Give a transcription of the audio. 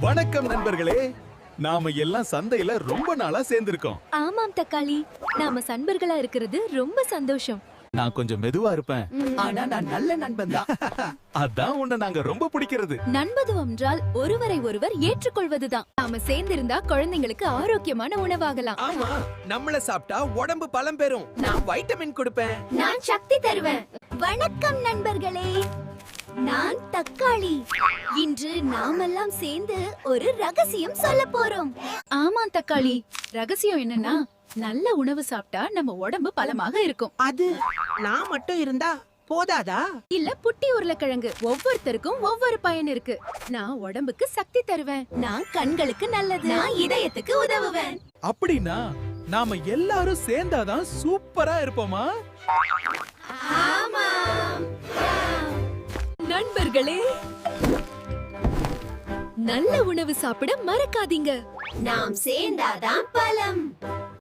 வணக்கம் நண்பர்களே. நாம எல்லாம் சந்தையில ரொம்ப நாளா சேர்ந்திருக்கோம். ஆமாம் தக்காளி, நாம சண்பர்களா இருக்கிறது ரொம்ப சந்தோஷம். நான் கொஞ்சம் மெதுவா இருப்பேன். ஆனா நான் நல்ல நண்பன் தான். அதான் உன்னை நாங்க ரொம்ப பிடிக்கிறது. நண்பது என்றால் ஒருவரை ஒருவர் ஏற்றுக்கொள்வதுதான். நாம சேர்ந்திருந்தா குழந்தைங்களுக்கு ஆரோக்கியமான உணவாகலாம். ஆமா, நம்மள சாப்பிட்டா உடம்பு பலம் பெறும். நான் வைட்டமின் கொடுப்பேன். நான் சக்தி தருவேன். வணக்கம் நண்பர்களே, நான் தக்காளி. இன்று நாமெல்லாம் சேர்ந்து ஒரு ரகசியம் சொல்ல போறோம். ஆமா தக்காளி, ரகசியம் என்னன்னா நல்ல உணவு சாப்பிட்டா நம்ம உடம்பு பலமாக இருக்கும். அது நான் மட்டும் இருந்தா போதாதா? இல்ல புட்டி உருளைக்கிழங்கு, ஒவ்வொருத்தருக்கும் ஒவ்வொரு பயன் இருக்கு. நான் உடம்புக்கு சக்தி தருவேன். நான் கண்களுக்கு நல்லது. நான் இதயத்துக்கு உதவுவேன். அப்படின்னா நாம எல்லாரும் சேர்ந்தாதான் சூப்பரா இருப்போமா? நண்பர்களே, நல்ல உணவு சாப்பிட மறக்காதீங்க. நாம் சேர்ந்தாதான் பலம்.